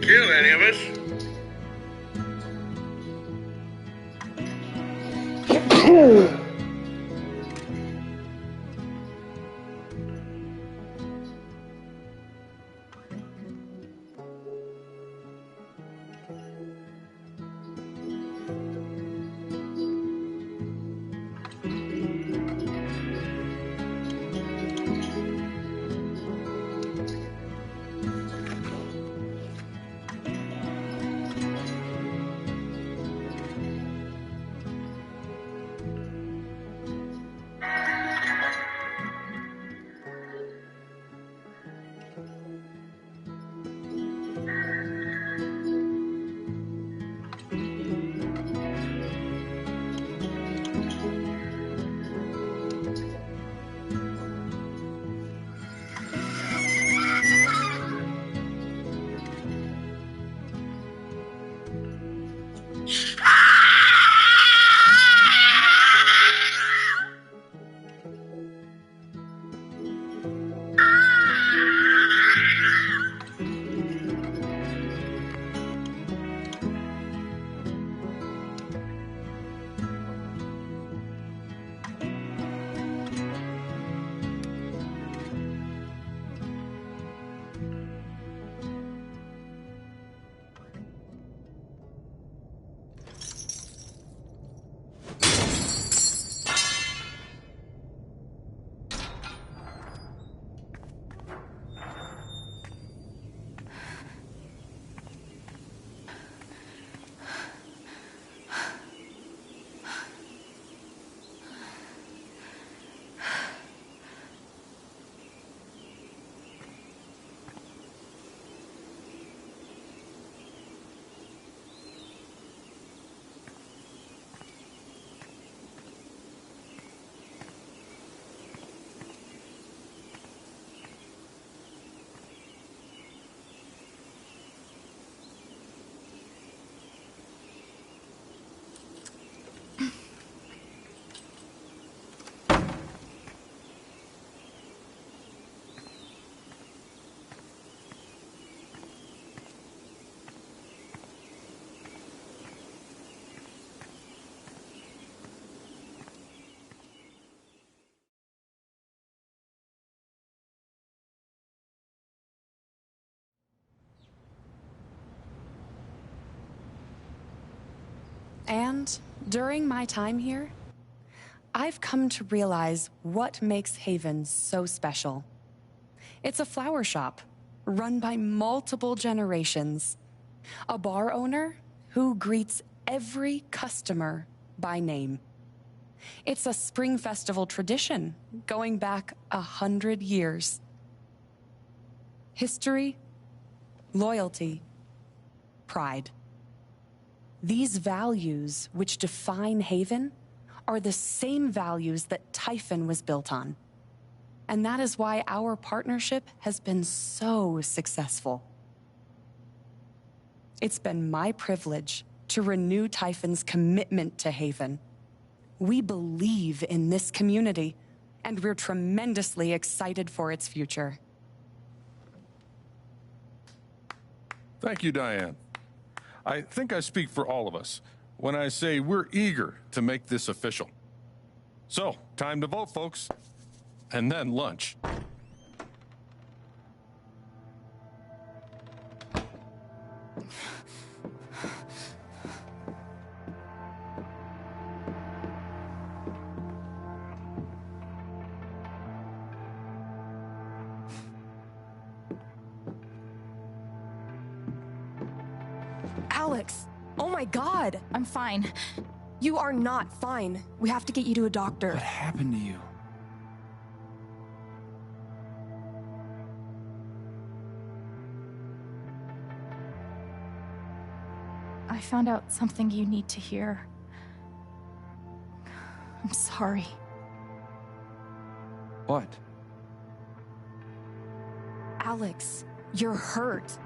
kill any of us. And during my time here, I've come to realize what makes Haven so special. It's a flower shop run by multiple generations, a bar owner who greets every customer by name. It's a spring festival tradition going back 100 years. History, loyalty, pride. These values which define Haven are the same values that Typhon was built on. And that is why our partnership has been so successful. It's been my privilege to renew Typhon's commitment to Haven. We believe in this community, and we're tremendously excited for its future. Thank you, Diane. I think I speak for all of us when I say we're eager to make this official. So, time to vote, folks. And then lunch. Alex! Oh my God! I'm fine. You are not fine. We have to get you to a doctor. What happened to you? I found out something you need to hear. I'm sorry. What? Alex, you're hurt.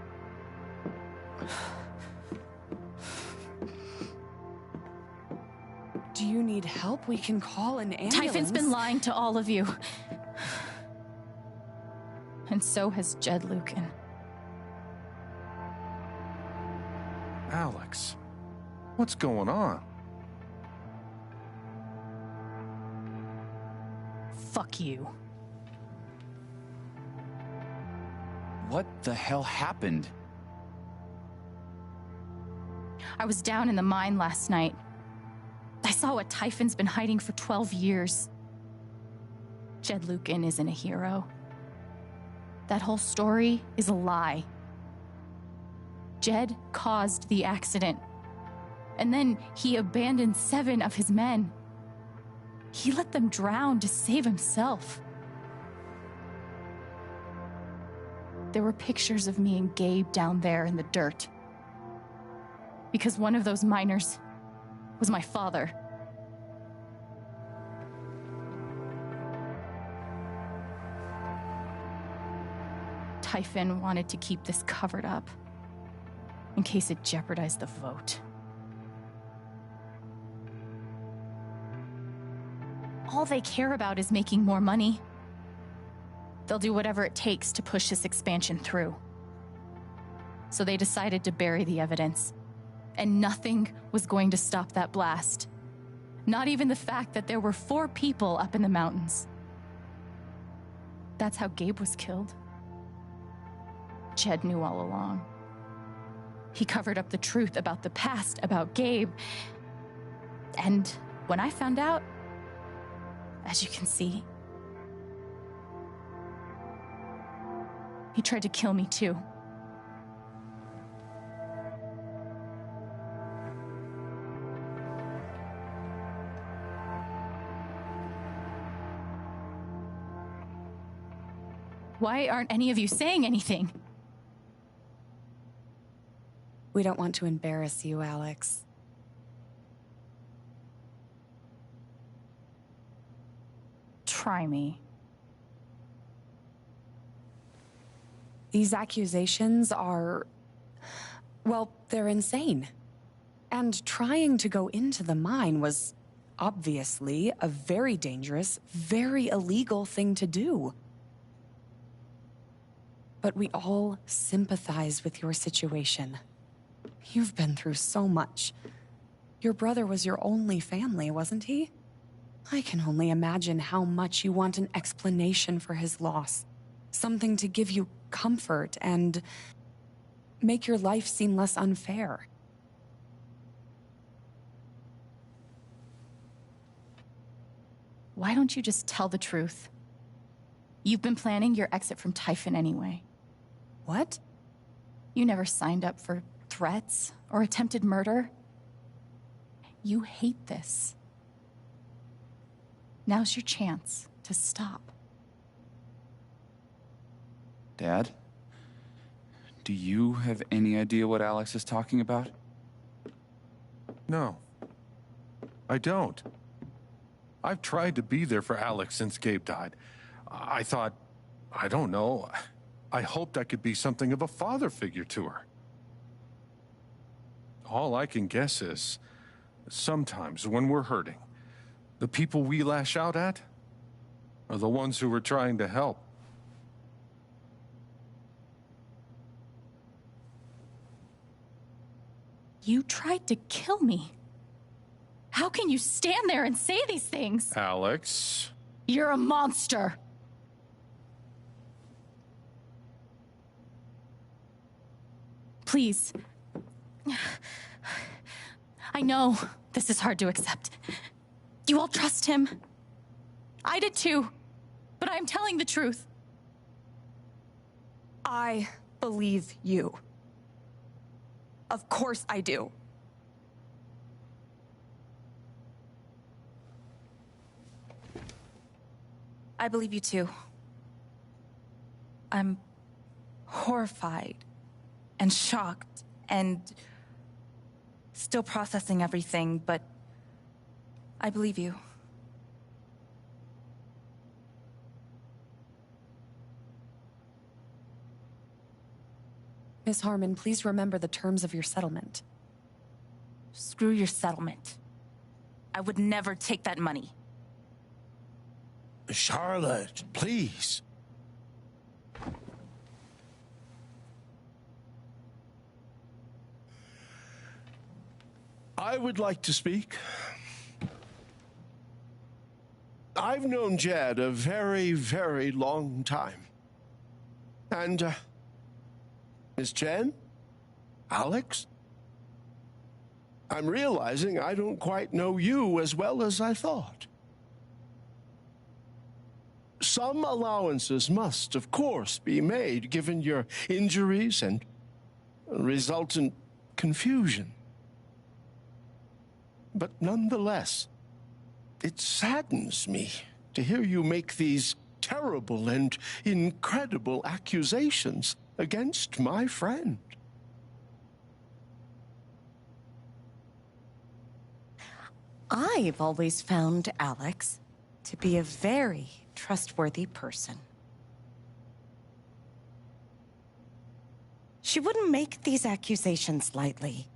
Do you need help? We can call an ambulance. Typhon's been lying to all of you. And so has Jed Lucan. Alex, what's going on? Fuck you. What the hell happened? I was down in the mine last night. I saw what Typhon's been hiding for 12 years. Jed Lucan isn't a hero. That whole story is a lie. Jed caused the accident. And then he abandoned 7 of his men. He let them drown to save himself. There were pictures of me and Gabe down there in the dirt. Because one of those miners was my father. Typhon wanted to keep this covered up, in case it jeopardized the vote. All they care about is making more money. They'll do whatever it takes to push this expansion through. So they decided to bury the evidence. And nothing was going to stop that blast. Not even the fact that there were 4 people up in the mountains. That's how Gabe was killed. Jed knew all along. He covered up the truth about the past, about Gabe. And when I found out, as you can see, he tried to kill me too. Why aren't any of you saying anything? We don't want to embarrass you, Alex. Try me. These accusations are... well, they're insane. And trying to go into the mine was obviously a very dangerous, very illegal thing to do. But we all sympathize with your situation. You've been through so much. Your brother was your only family, wasn't he? I can only imagine how much you want an explanation for his loss. Something to give you comfort and make your life seem less unfair. Why don't you just tell the truth? You've been planning your exit from Typhon anyway. What? You never signed up for threats or attempted murder. You hate this. Now's your chance to stop. Dad? Do you have any idea what Alex is talking about? No, I don't. I've tried to be there for Alex since Gabe died. I thought, I don't know, I hoped I could be something of a father figure to her. All I can guess is, sometimes when we're hurting, the people we lash out at are the ones who are trying to help. You tried to kill me. How can you stand there and say these things? Alex. You're a monster. Please. I know this is hard to accept. You all trust him. I did too. But I'm telling the truth. I believe you. Of course I do. I believe you too. I'm horrified and shocked and still processing everything, but I believe you. Miss Harmon, please remember the terms of your settlement. Screw your settlement. I would never take that money. Charlotte, please. I would like to speak. I've known Jed a very, very long time. And, Miss Chen? Alex? I'm realizing I don't quite know you as well as I thought. Some allowances must, of course, be made given your injuries and resultant confusion. But nonetheless, it saddens me to hear you make these terrible and incredible accusations against my friend. I've always found Alex to be a very trustworthy person. She wouldn't make these accusations lightly.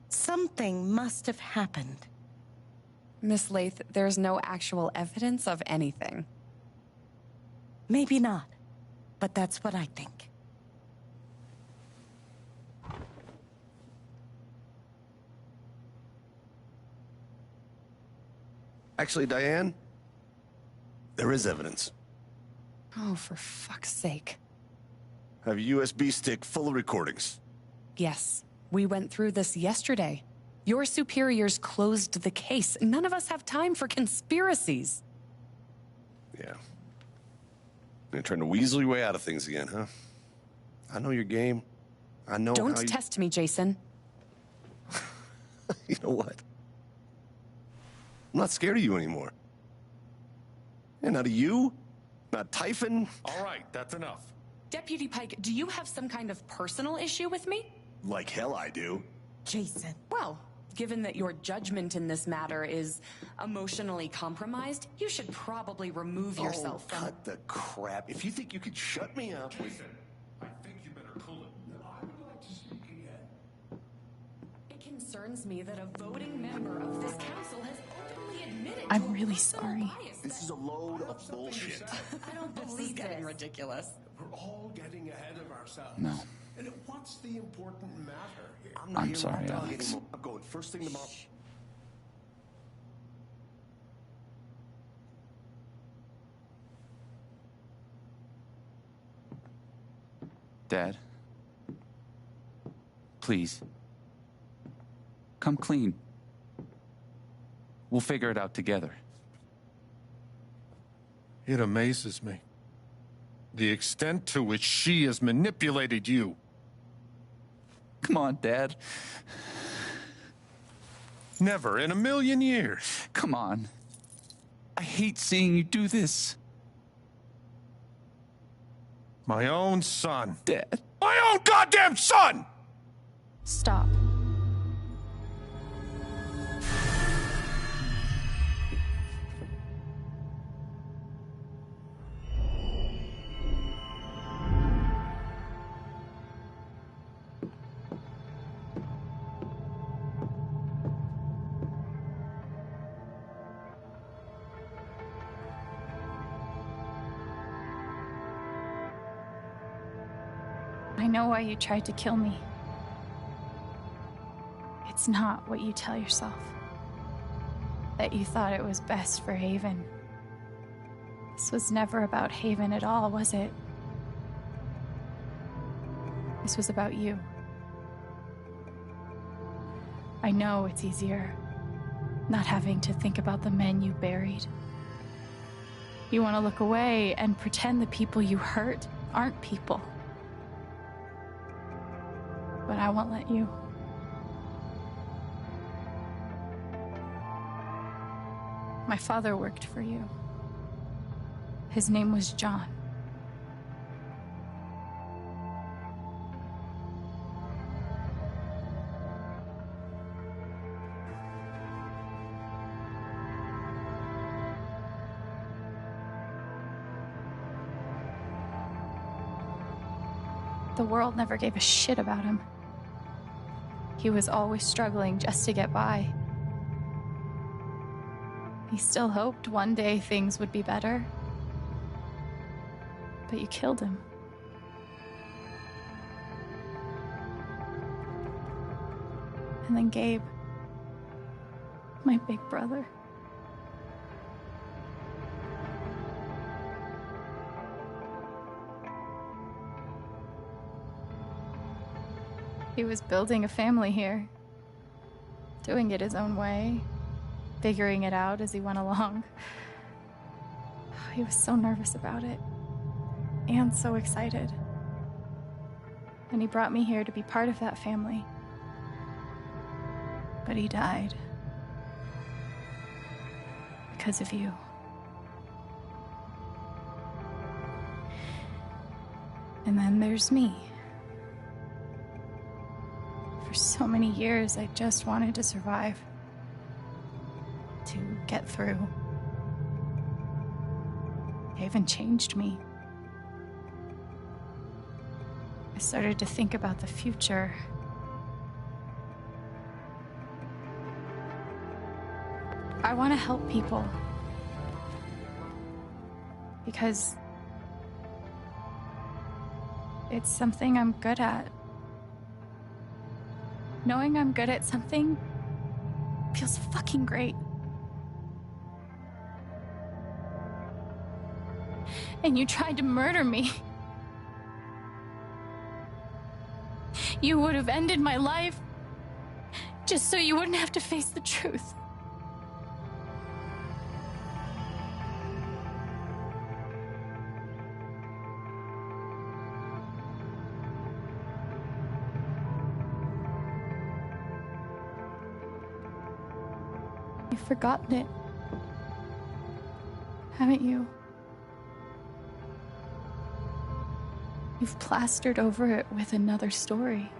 Something must have happened. Miss Lath, there's no actual evidence of anything. Maybe not, but that's what I think. Actually, Diane, there is evidence. Oh, for fuck's sake. I have a USB stick full of recordings. Yes, we went through this yesterday. Your superiors closed the case. None of us have time for conspiracies. Yeah. You're trying to weasel your way out of things again, huh? I know your game. I know Don't how you... test me, Jason. You know what? I'm not scared of you anymore. And not of you, not Typhon. All right, that's enough. Deputy Pike, do you have some kind of personal issue with me? Like hell I do. Jason. Well, given that your judgment in this matter is emotionally compromised, you should probably remove yourself from... cut the crap. If you think you could shut me up... Jason, I think you better cool it. I would like to speak again. It concerns me that a voting member of this council has openly admitted... I'm really sorry. This is a load of bullshit. I don't believe this. Ridiculous. We're all getting ahead of ourselves. No. And what's the important matter here? I'm sorry, Alex. I'm going first thing tomorrow. Dad. Please. Come clean. We'll figure it out together. It amazes me. The extent to which she has manipulated you. Come on, Dad. Never in a million years. Come on. I hate seeing you do this. My own son. Dad. My own goddamn son! Stop. I know why you tried to kill me. It's not what you tell yourself. That you thought it was best for Haven. This was never about Haven at all, was it? This was about you. I know it's easier not having to think about the men you buried. You want to look away and pretend the people you hurt aren't people. But I won't let you. My father worked for you. His name was John. The world never gave a shit about him. He was always struggling just to get by. He still hoped one day things would be better. But you killed him. And then Gabe, My big brother. He was building a family here. Doing it his own way. Figuring it out as he went along. He was so nervous about it. And so excited. And he brought me here to be part of that family. But he died. Because of you. And then there's me. For so many years, I just wanted to survive. To get through. Haven changed me. I started to think about the future. I want to help people. Because it's something I'm good at. Knowing I'm good at something feels fucking great. And you tried to murder me. You would have ended my life just so you wouldn't have to face the truth. You've forgotten it, haven't you? You've plastered over it with another story.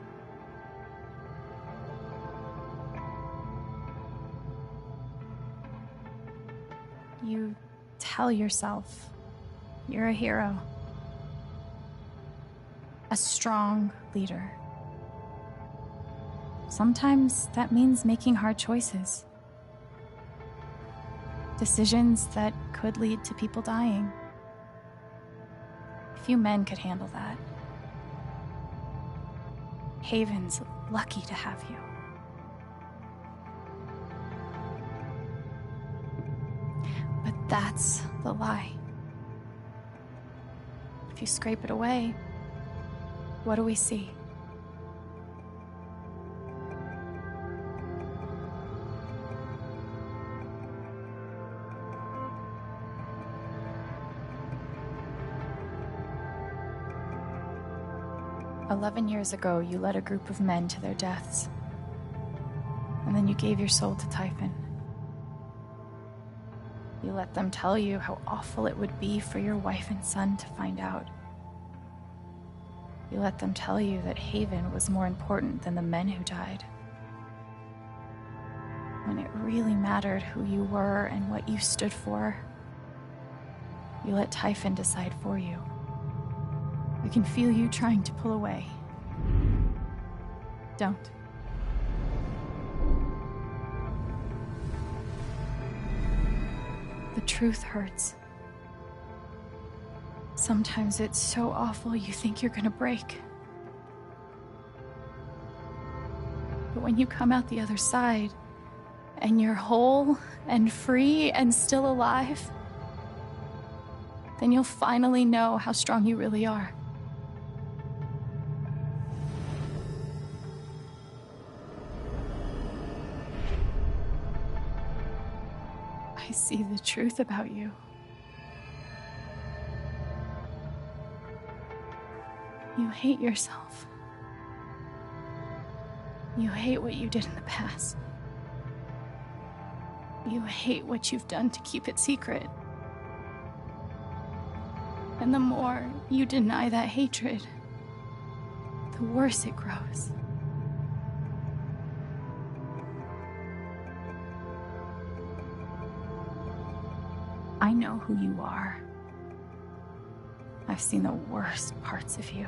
You tell yourself you're a hero, a strong leader. Sometimes that means making hard choices. Decisions that could lead to people dying. Few men could handle that. Haven's lucky to have you. But that's the lie. If you scrape it away, what do we see? 11 years ago, you led a group of men to their deaths. And then you gave your soul to Typhon. You let them tell you how awful it would be for your wife and son to find out. You let them tell you that Haven was more important than the men who died. When it really mattered who you were and what you stood for, you let Typhon decide for you. I can feel you trying to pull away. Don't. The truth hurts. Sometimes it's so awful you think you're gonna break. But when you come out the other side, and you're whole and free and still alive, then you'll finally know how strong you really are. I see the truth about you. You hate yourself. You hate what you did in the past. You hate what you've done to keep it secret. And the more you deny that hatred, the worse it grows. I know who you are. I've seen the worst parts of you.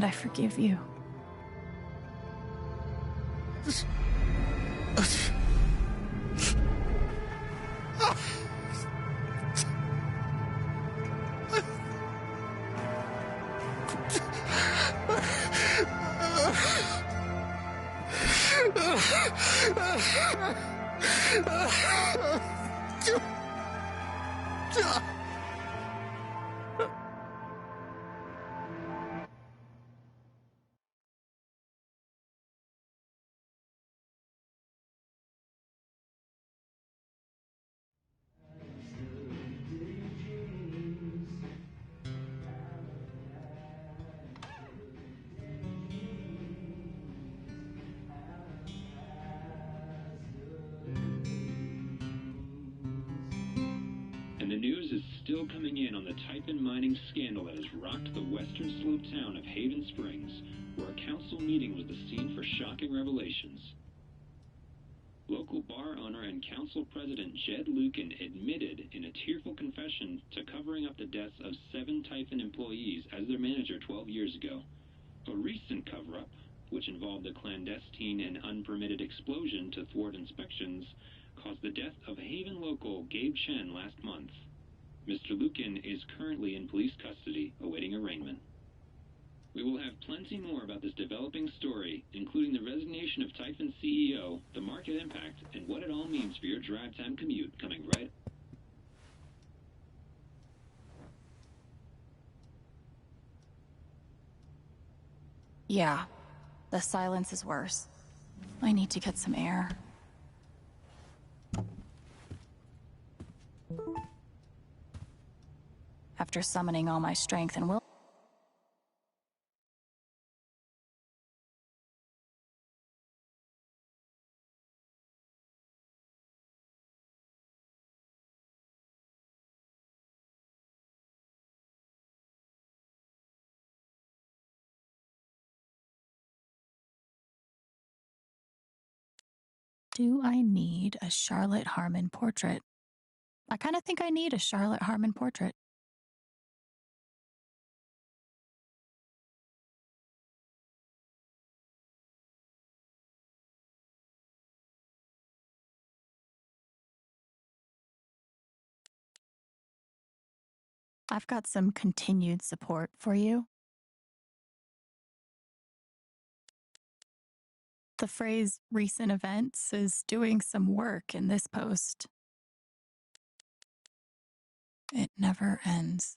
And I forgive you. And the news is still coming in on the Typhon mining scandal that has rocked the western slope town of Haven Springs, where a council meeting was the scene for shocking revelations. Local bar owner and council president Jed Lucan admitted in a tearful confession to covering up the deaths of 7 Typhon employees as their manager 12 years ago. A recent cover-up, which involved a clandestine and unpermitted explosion to thwart inspections, caused the death of Haven local Gabe Chen last month. Mr. Lucan is currently in police custody, awaiting arraignment. We will have plenty more about this developing story, including the resignation of Typhon CEO, the market impact, and what it all means for your drive time commute, coming right. Yeah, the silence is worse. I need to get some air. After summoning all my strength and will... Do I need a Charlotte Harmon portrait? I kind of think I need a Charlotte Harmon portrait. I've got some continued support for you. The phrase recent events is doing some work in this post. It never ends.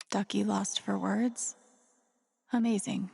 Ducky lost for words? Amazing.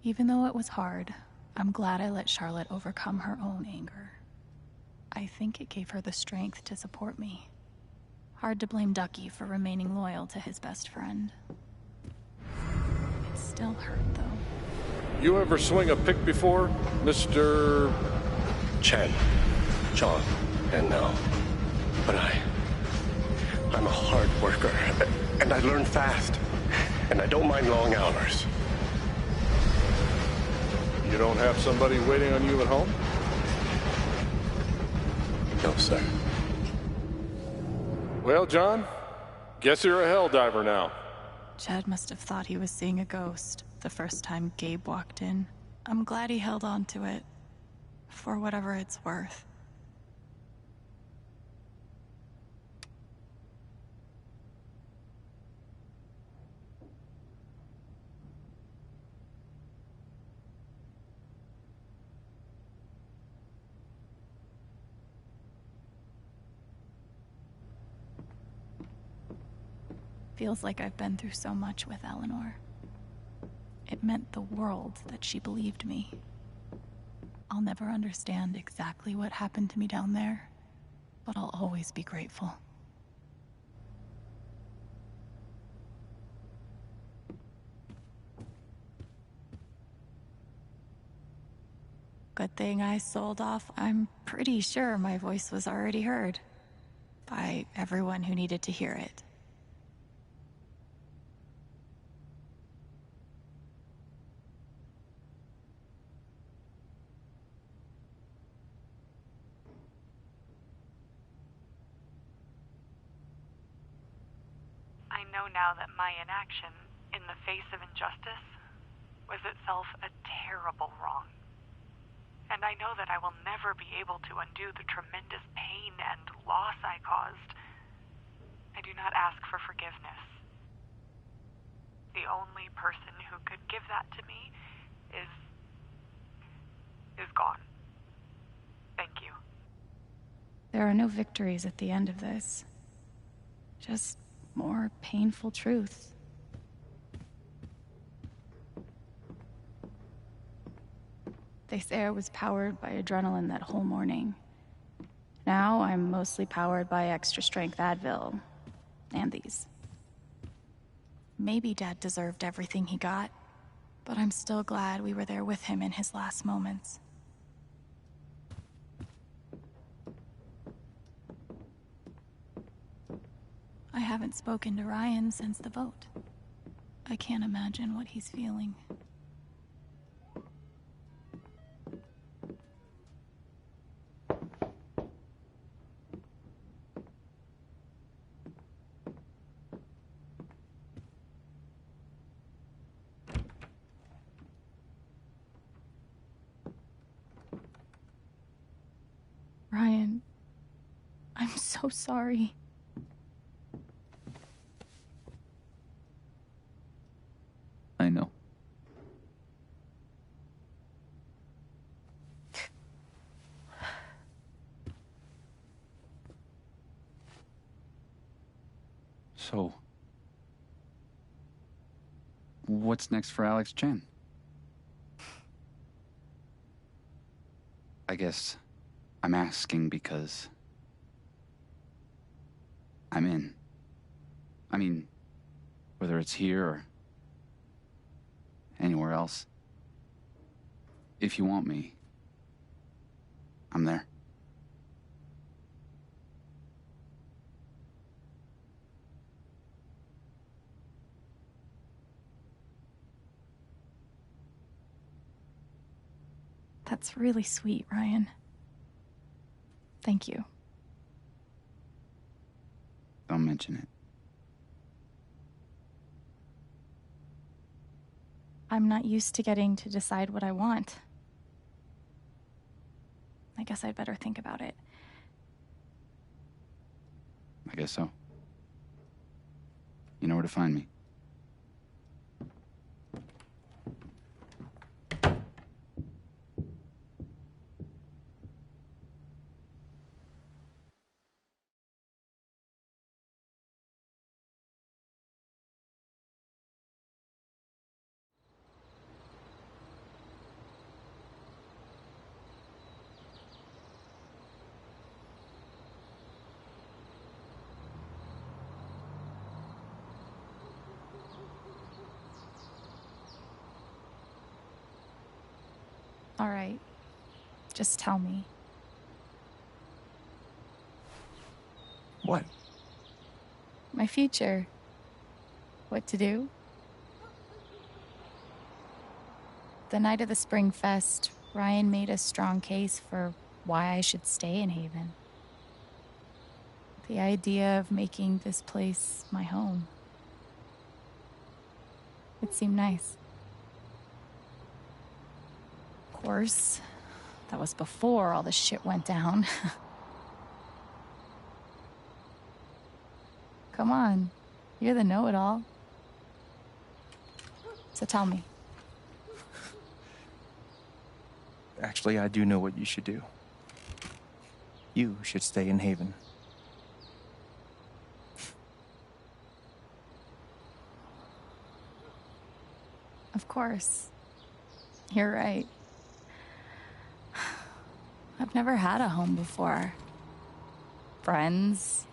Even though it was hard, I'm glad I let Charlotte overcome her own anger. I think it gave her the strength to support me. Hard to blame Ducky for remaining loyal to his best friend. It still hurt, though. You ever swing a pick before, Mr. Chen, John, and now. But I'm a hard worker, and I learn fast, and I don't mind long hours. You don't have somebody waiting on you at home? No, sir. Well, John, guess you're a hell diver now. Chad must have thought he was seeing a ghost the first time Gabe walked in. I'm glad he held on to it, for whatever it's worth. Feels like I've been through so much with Eleanor. It meant the world that she believed me. I'll never understand exactly what happened to me down there, but I'll always be grateful. Good thing I sold off. I'm pretty sure my voice was already heard by everyone who needed to hear it. I know now that my inaction, in the face of injustice, was itself a terrible wrong. And I know that I will never be able to undo the tremendous pain and loss I caused. I do not ask for forgiveness. The only person who could give that to me is gone. Thank you. There are no victories at the end of this. Just more painful truth. They say I was powered by adrenaline that whole morning. Now I'm mostly powered by extra strength Advil. And these. Maybe Dad deserved everything he got, but I'm still glad we were there with him in his last moments. I haven't spoken to Ryan since the vote. I can't imagine what he's feeling. Ryan, I'm so sorry. I know. So, what's next for Alex Chen? I guess I'm asking because I'm in. I mean, whether it's here or anywhere else. If you want me, I'm there. That's really sweet, Ryan. Thank you. Don't mention it. I'm not used to getting to decide what I want. I guess I'd better think about it. I guess so. You know where to find me. All right. Just tell me. What? My future. What to do? The night of the Spring Fest, Ryan made a strong case for why I should stay in Haven. The idea of making this place my home. It seemed nice. Of course, that was before all the shit went down. Come on, you're the know-it-all. So tell me. Actually, I do know what you should do. You should stay in Haven. Of course. You're right. I've never had a home before. Friends,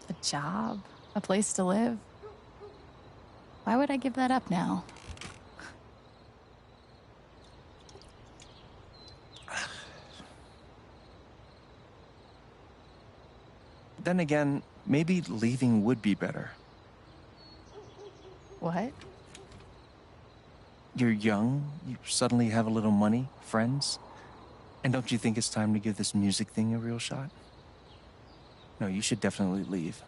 a job, a place to live. Why would I give that up now? Then again, maybe leaving would be better. What? You're young, you suddenly have a little money, friends. And don't you think it's time to give this music thing a real shot? No, you should definitely leave.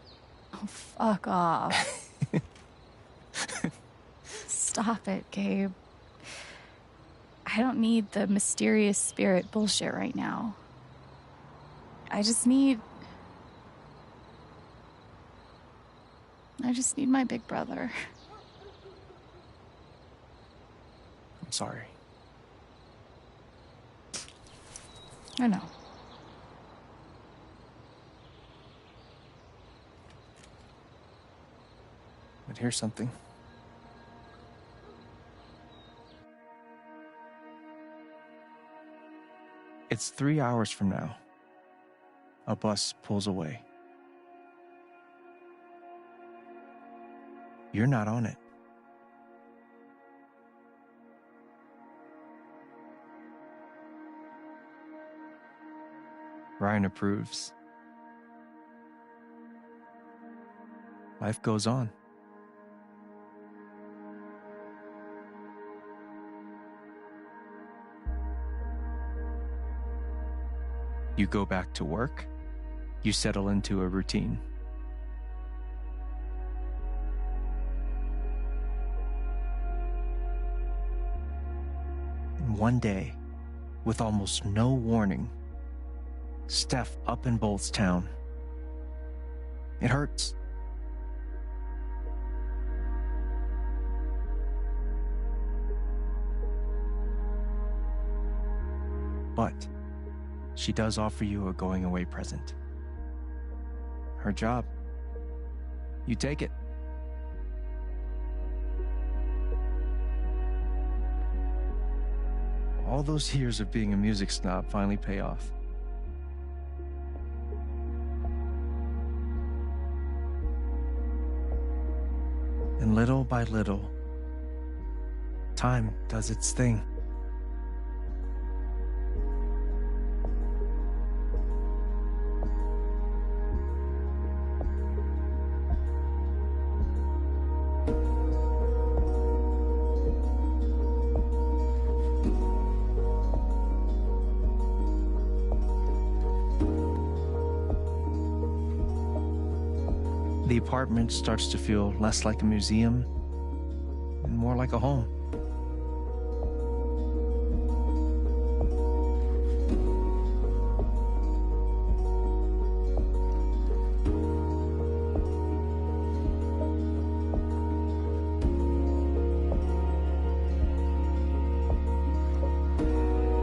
Oh, fuck off. Stop it, Gabe. I don't need the mysterious spirit bullshit right now. I just need my big brother. I'm sorry. I know. But here's something. It's 3 hours from now. A bus pulls away. You're not on it. Ryan approves. Life goes on. You go back to work. You settle into a routine. And one day, with almost no warning, Steph up and bolts town. It hurts. But she does offer you a going-away present. Her job. You take it. All those years of being a music snob finally pay off. And little by little, time does its thing. The apartment starts to feel less like a museum and more like a home.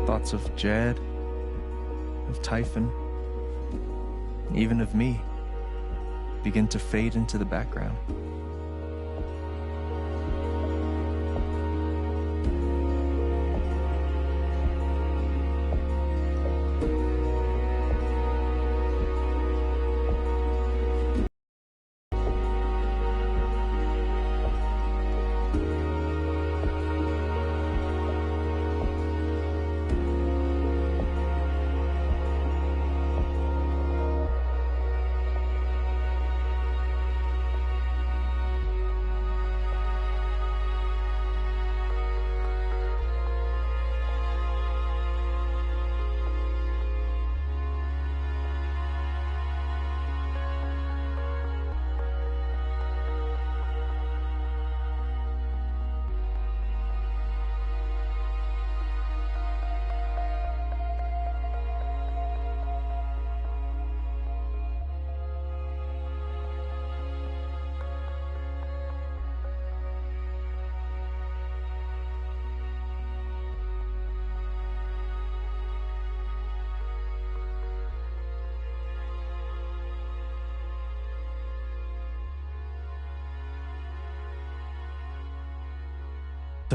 Thoughts of Jed, of Typhon, even of me begin to fade into the background.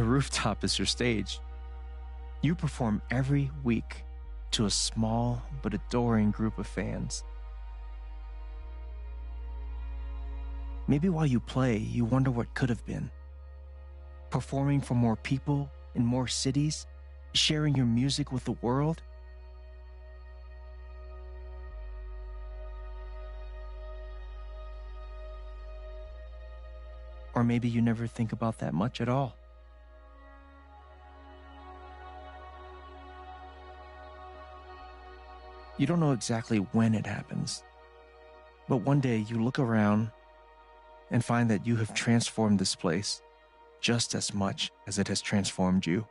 The rooftop is your stage. You perform every week to a small but adoring group of fans. Maybe while you play, you wonder what could have been. Performing for more people in more cities, sharing your music with the world. Or maybe you never think about that much at all. You don't know exactly when it happens, but one day you look around and find that you have transformed this place just as much as it has transformed you.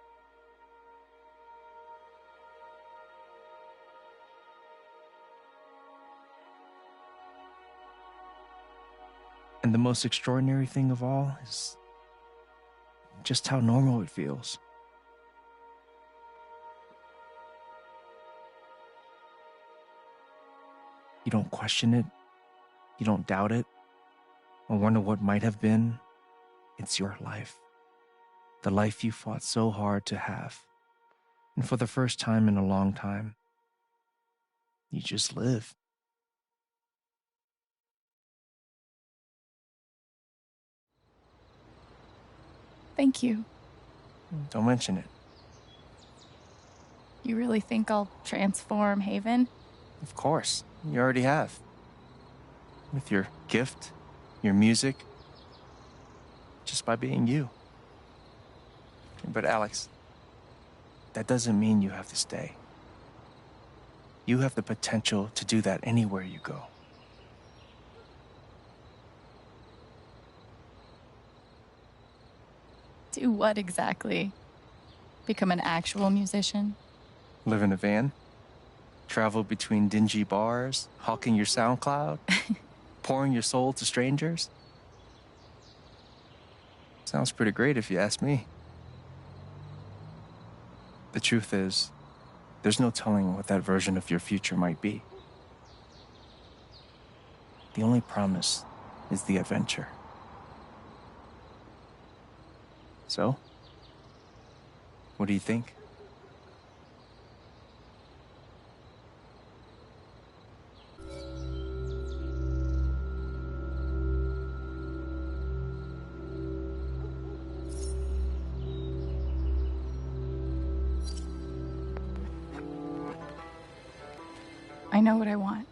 And the most extraordinary thing of all is just how normal it feels. You don't question it, you don't doubt it, or wonder what might have been. It's your life. The life you fought so hard to have. And for the first time in a long time, you just live. Thank you. Don't mention it. You really think I'll transform Haven? Of course, you already have. With your gift, your music, just by being you. But Alex, that doesn't mean you have to stay. You have the potential to do that anywhere you go. Do what exactly? Become an actual musician? Live in a van? Travel between dingy bars, hawking your SoundCloud, pouring your soul to strangers? Sounds pretty great if you ask me. The truth is, there's no telling what that version of your future might be. The only promise is the adventure. So, what do you think? I know what I want.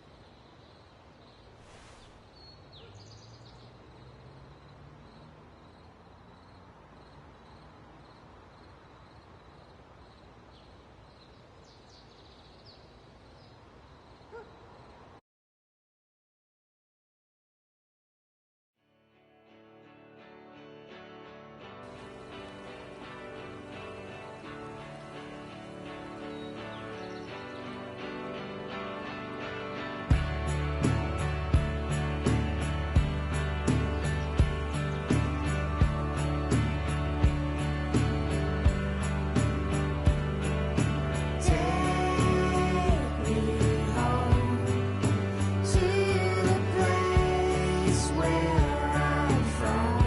From